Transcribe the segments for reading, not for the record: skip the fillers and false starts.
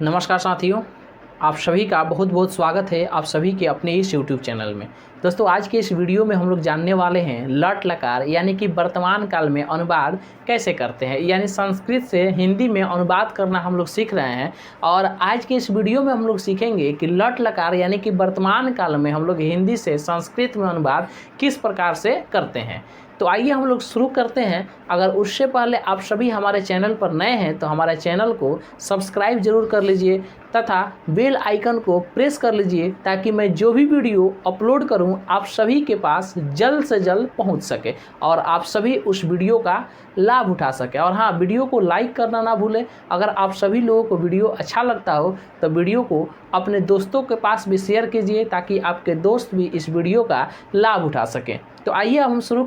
नमस्कार साथियों, आप सभी का बहुत बहुत स्वागत है आप सभी के अपने इस YouTube चैनल में। दोस्तों, आज के इस वीडियो में हम लोग जानने वाले हैं लट लकार यानी कि वर्तमान काल में अनुवाद कैसे करते हैं, यानी संस्कृत से हिंदी में अनुवाद करना हम लोग सीख रहे हैं। और आज के इस वीडियो में हम लोग सीखेंगे कि लट लकार यानी कि वर्तमान काल में हम लोग हिंदी से संस्कृत में अनुवाद किस प्रकार से करते हैं। तो आइए हम लोग शुरू करते हैं। अगर उससे पहले आप सभी हमारे चैनल पर नए हैं तो हमारे चैनल को सब्सक्राइब जरूर कर लीजिए तथा बेल आइकन को प्रेस कर लीजिए ताकि मैं जो भी वीडियो अपलोड करूं आप सभी के पास जल्द से जल्द पहुंच सके और आप सभी उस वीडियो का लाभ उठा सके। और हाँ, वीडियो को लाइक करना ना भूलें। अगर आप सभी लोगों को वीडियो अच्छा लगता हो तो वीडियो को अपने दोस्तों के पास भी शेयर कीजिए ताकि आपके दोस्त भी इस वीडियो का लाभ उठा सकें। तो आइए हम शुरू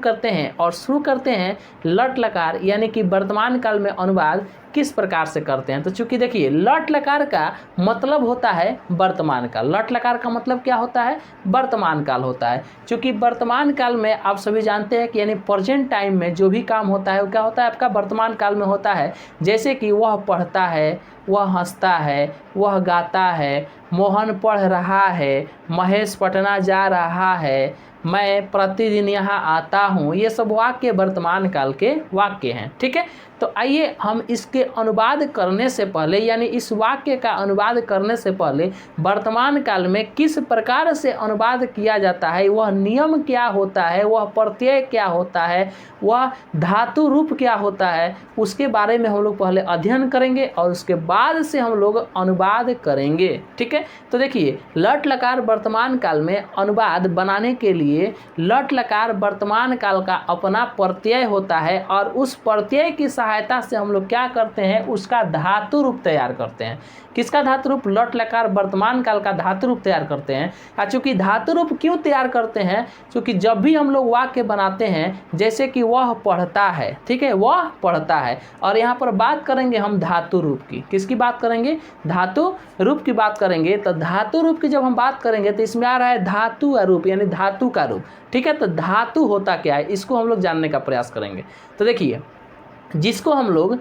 करते हैं लट लकार यानी कि वर्तमान काल में अनुवाद किस प्रकार से करते हैं। तो चूंकि देखिए, लट लकार का मतलब होता है वर्तमान काल। लट लकार का मतलब क्या होता है? वर्तमान काल होता है। चूंकि वर्तमान काल में आप सभी जानते हैं कि यानी प्रेजेंट टाइम में जो भी काम होता है वो क्या होता है? आपका वर्तमान काल में होता है। जैसे कि वह पढ़ता है, वह हंसता है, वह गाता है, मोहन पढ़ रहा है, महेश पटना जा रहा है, मैं प्रतिदिन यहाँ आता हूँ। ये सब वाक्य वर्तमान काल के वाक्य हैं। ठीक है, तो आइए हम इसके अनुवाद करने से पहले यानी इस वाक्य का अनुवाद करने से पहले वर्तमान काल में किस प्रकार से अनुवाद किया जाता है, वह नियम क्या होता है, वह प्रत्यय क्या होता है, वह धातु रूप क्या होता है, उसके बारे में हम लोग पहले अध्ययन करेंगे और उसके बाद से हम लोग अनुवाद करेंगे। ठीक है, तो देखिए, लट लकार वर्तमान काल में अनुवाद बनाने के लिए लट लकार वर्तमान काल का अपना प्रत्यय होता है और उस प्रत्यय की सहायता से हम लोग क्या करते हैं? उसका धातु रूप तैयार करते हैं। किसका धातु रूप? लट लकार वर्तमान काल का धातु रूप तैयार करते हैं। चूंकि धातु रूप क्यों तैयार करते हैं? क्योंकि जब भी हम लोग वाक्य बनाते हैं, जैसे कि वह पढ़ता है, ठीक है, वह पढ़ता है, और यहाँ पर बात करेंगे हम धातु रूप की। किसकी बात करेंगे? धातु रूप की बात करेंगे। तो धातु रूप की जब हम बात करेंगे तो इसमें आ रहा है धातु का रूप यानी धातु का रूप। ठीक है, तो धातु होता क्या है इसको हम लोग जानने का प्रयास करेंगे। तो देखिए, जिसको हम लोग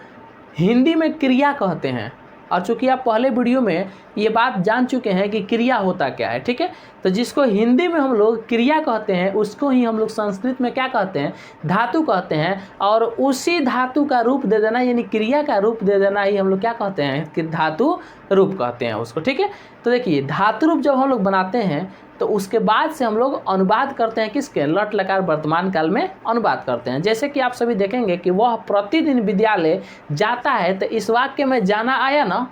हिंदी में क्रिया कहते हैं, और चूंकि आप पहले वीडियो में ये बात जान चुके हैं कि क्रिया होता क्या है। ठीक है, तो जिसको हिंदी में हम लोग क्रिया कहते हैं उसको ही हम लोग संस्कृत में क्या कहते हैं? धातु कहते हैं। और उसी धातु का रूप दे देना यानी क्रिया का रूप दे देना ही हम लोग क्या कहते हैं? कि धातु रूप कहते हैं उसको। ठीक है, तो देखिए, धातु रूप जब हम लोग बनाते हैं तो उसके बाद से हम लोग अनुवाद करते हैं। किसके? लट लकार वर्तमान काल में अनुवाद करते हैं। जैसे कि आप सभी देखेंगे कि वह प्रतिदिन विद्यालय जाता है, तो इस वाक्य में जाना आया ना,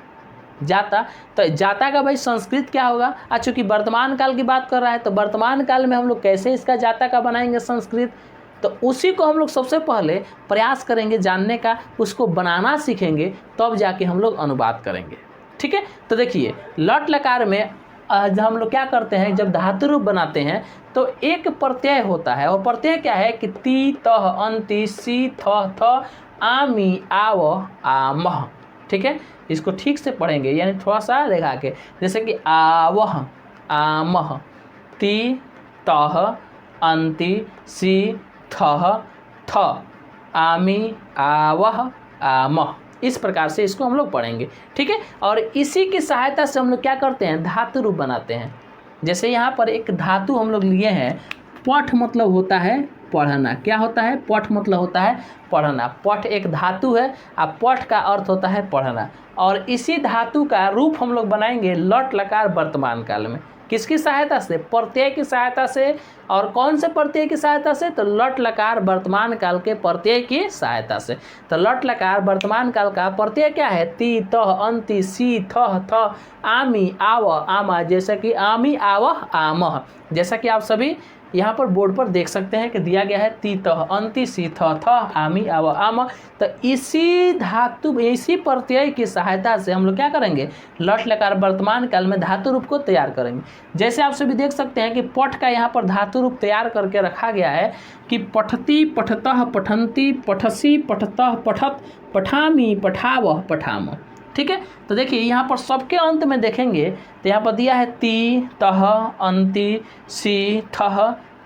जाता, तो जाता का भाई संस्कृत क्या होगा? चूंकि वर्तमान काल की बात कर रहा है तो वर्तमान काल में हम लोग कैसे इसका जाता का बनाएंगे संस्कृत? तो उसी को हम लोग सबसे पहले प्रयास करेंगे जानने का, उसको बनाना सीखेंगे, तब जाके हम लोग अनुवाद करेंगे। ठीक है, तो देखिए, लट लकार में जब हम लोग क्या करते हैं, जब धातु रूप बनाते हैं तो एक प्रत्यय होता है। और प्रत्यय क्या है? कि ती तह अंति सी थ थ आमी आव आमह। ठीक है, इसको ठीक से पढ़ेंगे यानी थोड़ा सा देखा के, जैसे कि आवह आमह, ती तह अंति सी थह थ आमी आवह आमह। इस प्रकार से इसको हम लोग पढ़ेंगे। ठीक है, और इसी की सहायता से हम लोग क्या करते हैं? धातु रूप बनाते हैं। जैसे यहाँ पर एक धातु हम लोग लिए हैं, पठ मतलब होता है पढ़ना। क्या होता है? पठ मतलब होता है पढ़ना। पठ एक धातु है और पठ का अर्थ होता है पढ़ना। और इसी धातु का रूप हम लोग बनाएंगे लट लकार वर्तमान काल में। किसकी सहायता से? प्रत्यय की सहायता से। और कौन से प्रत्यय की सहायता से? तो लट लकार वर्तमान काल के प्रत्यय की सहायता से। तो लट लकार वर्तमान काल का प्रत्यय क्या है? ती तह अंति सी थह थ आमी आव आमा। जैसे कि आमी आवह आमह, जैसा कि आप सभी यहाँ पर बोर्ड पर देख सकते हैं कि दिया गया है ती तह अंति सी थ थ आमी आव आम। तो इसी धातु इसी प्रत्यय की सहायता से हम लोग क्या करेंगे? लट लकार वर्तमान काल में धातु रूप को तैयार करेंगे। जैसे आप सभी देख सकते हैं कि पठ का यहाँ पर धातु रूप तैयार करके रखा गया है कि पठती पठतः पठंती पठसी पठतः पठत पठामी पठावह पठाम। ठीक है, तो देखिए यहाँ पर सबके अंत में देखेंगे तो यहाँ पर दिया है ती तह अंति सी थह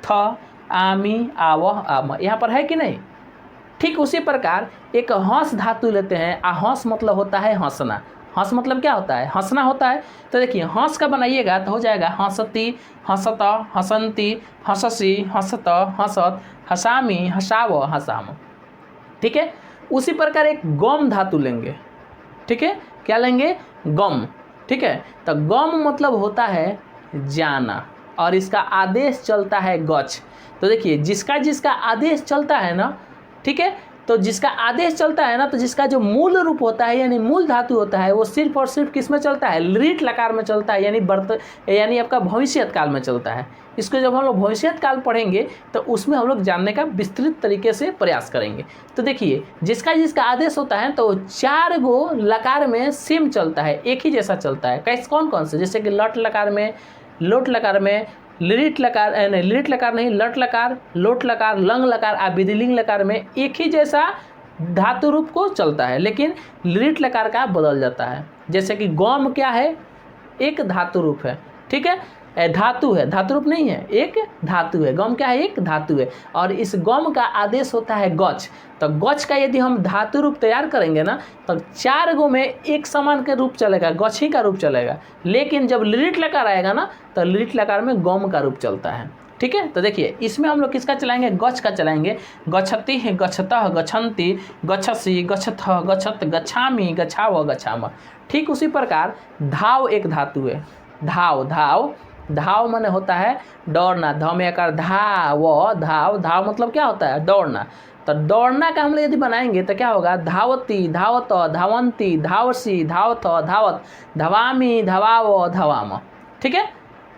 थ आमी आवह आम। यहाँ पर है कि नहीं? ठीक उसी प्रकार एक हंस धातु लेते हैं। हंस मतलब होता है हंसना। हंस मतलब क्या होता है, हंसना होता है। तो देखिए हंस का बनाइएगा तो हो जाएगा हंसती, हंसत, हंसंती, हंससी, हंसत, हंसत, हंसामी, हंसाव, हंसाम। ठीक है। उसी प्रकार एक गम धातु लेंगे। ठीक है, क्या लेंगे, गम। ठीक है, तो गम मतलब होता है जाना और इसका आदेश चलता है गच। तो देखिए जिसका जिसका आदेश चलता है ना, ठीक है, तो जिसका आदेश चलता है ना, तो जिसका जो मूल रूप होता है यानी मूल धातु होता है वो सिर्फ और सिर्फ किस में चलता है, लीट लकार में चलता है, यानी आपका भविष्यत काल में चलता है। इसको जब हम लोग भविष्यत काल पढ़ेंगे तो उसमें हम लोग जानने का विस्तृत तरीके से प्रयास करेंगे। तो देखिए जिसका जिसका आदेश होता है तो 4 गो लकार में सेम चलता है, एक ही जैसा चलता है। कैसे, कौन कौन से, जैसे कि लट लकार में, लोट लकार में, लिरिट लकार नहीं, लिरिट लकार नहीं, लट लकार, लोट लकार, लंग लकार, आबिदिलिंग लकार में एक ही जैसा धातु रूप को चलता है, लेकिन लिरिट लकार का बदल जाता है। जैसे कि गम क्या है, एक धातु रूप है। ठीक है, धातु है, धातु रूप नहीं है, एक धातु है। गम क्या है, एक धातु है और इस गम का आदेश होता है गच। तो गच का यदि हम धातु रूप तैयार करेंगे ना तो 4 गो में एक समान के रूप चलेगा, गच ही का रूप चलेगा। लेकिन जब लिरिट लकार आएगा ना तो लिरिट लकार में गम का रूप चलता है। ठीक है, तो देखिए इसमें हम लोग किसका चलाएंगे, गच का चलाएंगे। गच्छति, गच्छतः, गच्छन्ति, गच्छसि, गच्छथ, गच्छत, गच्छामि, गच्छाव, गच्छाम। ठीक उसी प्रकार धाव एक धातु है। धाव, धाव, धाव माने होता है दौड़ना। धाव में आकार धाव, धाव, धाव मतलब क्या होता है, दौड़ना। तो दौड़ना का हम लोग यदि बनाएंगे तो क्या होगा, धावती, धावत, धावंती, धावसी, धावत, धावत, धवामी, धवाव, धवाम। ठीक है,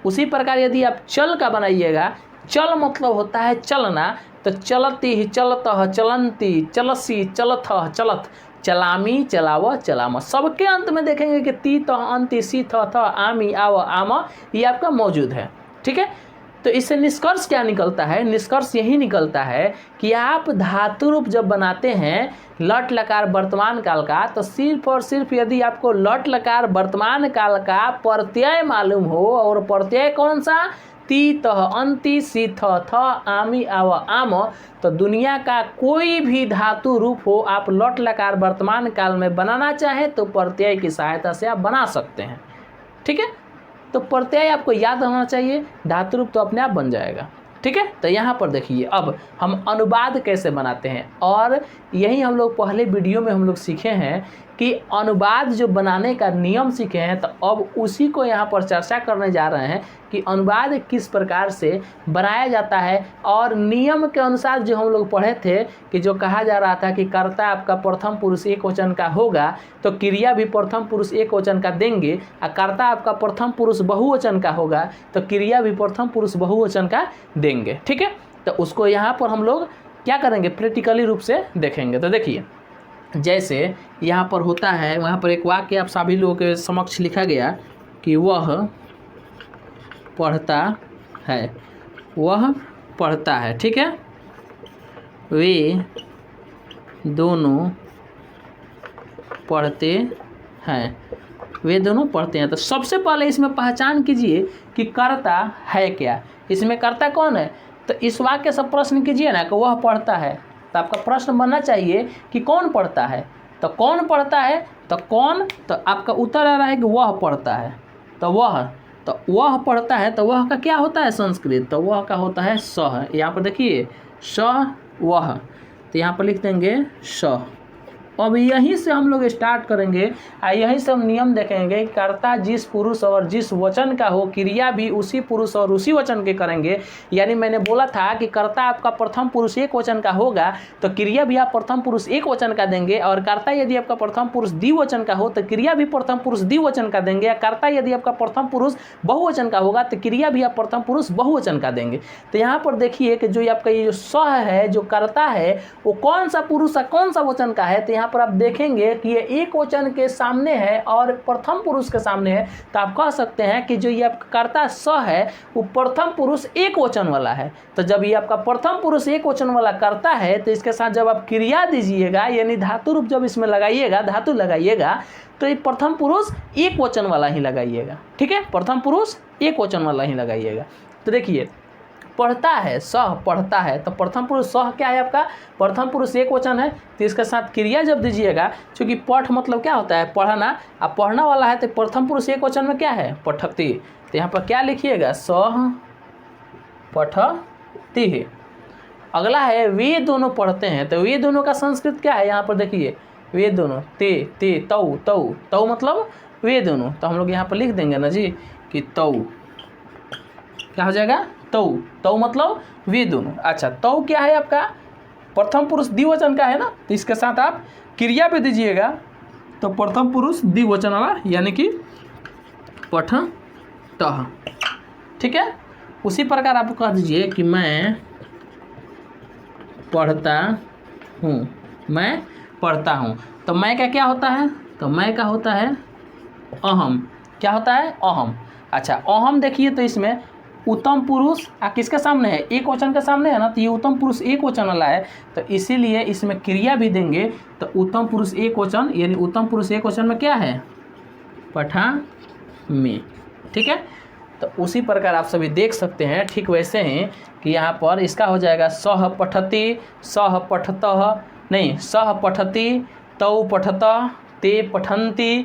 उसी प्रकार यदि आप चल का बनाइएगा, चल मतलब होता है चलना। तो चलती, चलत, चलंती, चलसी, चलथ, चलत, चलामी, चलाव, चलाम। सबके अंत में देखेंगे कि ती, त, अंति, सी, थ, आमी, आव, आम ये आपका मौजूद है। ठीक है, तो इससे निष्कर्ष क्या निकलता है, निष्कर्ष यही निकलता है कि आप धातु रूप जब बनाते हैं लट लकार वर्तमान काल का, तो सिर्फ और सिर्फ यदि आपको लट लकार वर्तमान काल का प्रत्यय मालूम हो, और प्रत्यय कौन सा, ती, तह, अंति, सी, थ, आमी, आव, आम, तो दुनिया का कोई भी धातु रूप हो आप लट लकार वर्तमान काल में बनाना चाहे तो प्रत्यय की सहायता से आप बना सकते हैं। ठीक है, तो प्रत्यय आपको याद होना चाहिए, धातु रूप तो अपने आप बन जाएगा। ठीक है, तो यहाँ पर देखिए अब हम अनुवाद कैसे बनाते हैं, और यही हम लोग पहले वीडियो में हम लोग सीखे हैं कि अनुवाद जो बनाने का नियम सीखे हैं, तो अब उसी को यहाँ पर चर्चा करने जा रहे हैं कि अनुवाद किस प्रकार से बनाया जाता है। और नियम के अनुसार जो हम लोग पढ़े थे कि जो कहा जा रहा था कि कर्ता आपका प्रथम पुरुष एक वचन का होगा तो क्रिया भी प्रथम पुरुष एक वचन का देंगे, और कर्ता आपका प्रथम पुरुष बहुवचन का होगा तो क्रिया भी प्रथम पुरुष बहुवचन का देंगे। ठीक है, तो उसको यहाँ पर हम लोग क्या करेंगे, प्रैक्टिकली रूप से देखेंगे। तो देखिए जैसे यहाँ पर होता है, वहाँ पर एक वाक्य आप सभी लोगों के समक्ष लिखा गया कि वह पढ़ता है, वह पढ़ता है। ठीक है, वे दोनों पढ़ते हैं, वे दोनों पढ़ते हैं। तो सबसे पहले इसमें पहचान कीजिए कि कर्ता है क्या, इसमें कर्ता कौन है। तो इस वाक्य से प्रश्न कीजिए ना कि वह पढ़ता है, तो आपका प्रश्न बनना चाहिए कि कौन पढ़ता है। तो कौन पढ़ता है, तो कौन, तो आपका उत्तर आ रहा है कि वह पढ़ता है। तो वह पढ़ता है, तो वह का क्या होता है संस्कृत, तो वह का होता है सह। यहाँ पर देखिए सह वह, तो यहाँ पर लिख देंगे सह। अब यहीं से हम लोग स्टार्ट करेंगे और यहीं से हम नियम देखेंगे। कर्ता जिस पुरुष और जिस वचन का हो, क्रिया भी उसी पुरुष और उसी वचन के करेंगे। यानी मैंने बोला था कि कर्ता आपका प्रथम पुरुष एक वचन का होगा तो क्रिया भी आप प्रथम पुरुष एक वचन का देंगे, और कर्ता यदि आपका प्रथम पुरुष द्विवचन का हो तो क्रिया भी प्रथम पुरुष द्विवचन का देंगे, या कर्ता यदि आपका प्रथम पुरुष बहुवचन का होगा तो क्रिया भी आप प्रथम पुरुष बहुवचन का देंगे। तो यहाँ पर देखिए कि जो आपका ये जो सह है, जो कर्ता है, वो कौन सा पुरुष है, कौन सा वचन का है। तो यहाँ पर आप देखेंगे कि ये एक वचन के सामने है और प्रथम पुरुष के सामने है, तो आप कह सकते हैं कि जो ये आपका कर्ता स है वो प्रथम पुरुष एक वचन वाला है। तो जब ये आपका प्रथम पुरुष एक वचन वाला कर्ता है तो इसके साथ जब आप क्रिया दीजिएगा यानी धातु रूप जब इसमें लगाइएगा, धातु लगाइएगा, तो ये प्रथम पुरुष एक वचन वाला ही लगाइएगा। ठीक है, प्रथम पुरुष एक वचन वाला ही लगाइएगा। तो देखिए पढ़ता है, सह पढ़ता है, तो प्रथम पुरुष सह क्या है आपका, प्रथम पुरुष एक वचन है, तो इसके साथ क्रिया जब दीजिएगा, चूँकि पठ मतलब क्या होता है, पढ़ना, अब पढ़ना वाला है तो प्रथम पुरुष एक वचन में क्या है, पठती, तो यहाँ पर क्या लिखिएगा, सह पठती है। अगला है वे दोनों पढ़ते हैं, तो वे दोनों का संस्कृत क्या है, यहाँ पर देखिए वे दोनों, ते तौ तौ तौ मतलब वे दोनों, तो हम लोग यहाँ पर लिख देंगे ना जी कि तौ, क्या हो जाएगा, तौ, तौ मतलब वे दोनों। अच्छा, तौ क्या है आपका, प्रथम पुरुष द्विवचन का है ना, तो इसके साथ आप क्रिया पे दीजिएगा, तो प्रथम पुरुष द्विवचन वाला यानी कि पठतः, ठीक है। उसी प्रकार आप कह दीजिए कि मैं पढ़ता हूँ, मैं पढ़ता हूँ, तो मैं का क्या होता है, तो मैं का होता है अहम, क्या होता है, अहम। अच्छा, अहम देखिए तो इसमें उत्तम पुरुष किसके सामने है, एक वचन के सामने है ना, तो ये उत्तम पुरुष एक वचन वाला है, तो इसीलिए इसमें क्रिया भी देंगे, तो उत्तम पुरुष एक वचन, यानी उत्तम पुरुष एक वचन में क्या है, पठामि, ठीक है। तो उसी प्रकार आप सभी देख सकते हैं, ठीक वैसे ही कि यहाँ पर इसका हो जाएगा सह पठति, सह पठतः, नहीं सह पठति, तौ पठतः, ते पठन्ति,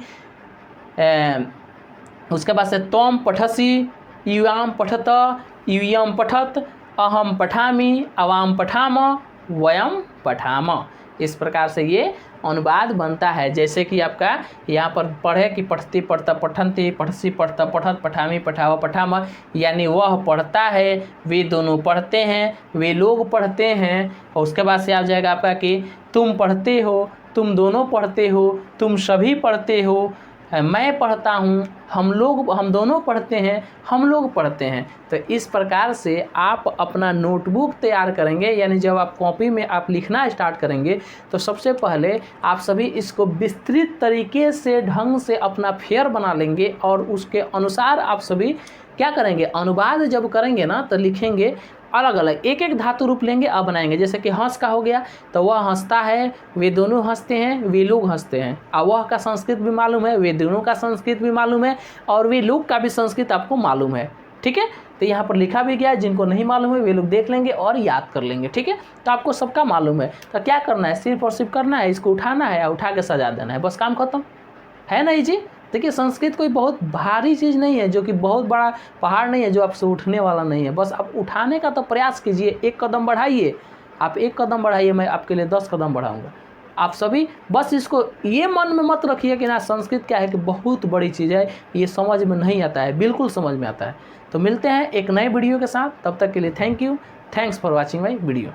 उसके बाद से त्वं पठसि, युवां पठत, यूयं पठत, अहम पठामि, अवाम पठाम, वयं पठाम। इस प्रकार से ये अनुवाद बनता है। जैसे कि आपका यहाँ पर पढ़े कि पठती पढ़ता पठन्ति, पठसी पढ़ता पठत, पठामी पठाव पठाम, यानी वह पढ़ता है, वे दोनों पढ़ते हैं, वे लोग पढ़ते हैं। और उसके बाद से आ जाएगा आपका कि तुम पढ़ते हो, तुम दोनों पढ़ते हो, तुम सभी पढ़ते हो, मैं पढ़ता हूँ, हम दोनों पढ़ते हैं, हम लोग पढ़ते हैं। तो इस प्रकार से आप अपना नोटबुक तैयार करेंगे, यानी जब आप कॉपी में आप लिखना स्टार्ट करेंगे तो सबसे पहले आप सभी इसको विस्तृत तरीके से ढंग से अपना फेयर बना लेंगे और उसके अनुसार आप सभी क्या करेंगे, अनुवाद जब करेंगे ना तो लिखेंगे अलग अलग, एक एक धातु रूप लेंगे अब बनाएंगे। जैसे कि हंस का हो गया, तो वह हंसता है, वे दोनों हंसते हैं, वे लोग हंसते हैं। अब वह का संस्कृत भी मालूम है, वे दोनों का संस्कृत भी मालूम है, और वे लोग का भी संस्कृत आपको मालूम है, ठीक है। तो यहाँ पर लिखा भी गया है, जिनको नहीं मालूम है वे लोग देख लेंगे और याद कर लेंगे, ठीक है। तो आपको सबका मालूम है, तो क्या करना है, सिर्फ और सिर्फ करना है, इसको उठाना है और उठा के सजा देना है, बस काम खत्म है नहीं जी। देखिए संस्कृत कोई बहुत भारी चीज़ नहीं है, जो कि बहुत बड़ा पहाड़ नहीं है जो आपसे उठने वाला नहीं है, बस आप उठाने का तो प्रयास कीजिए, एक कदम बढ़ाइए, आप एक कदम बढ़ाइए, मैं आपके लिए 10 कदम बढ़ाऊंगा। आप सभी बस इसको ये मन में मत रखिए कि ना संस्कृत क्या है कि बहुत बड़ी चीज़ है, ये समझ में नहीं आता है, बिल्कुल समझ में आता है। तो मिलते हैं एक नए वीडियो के साथ, तब तक के लिए thank you, thanks for watching my video.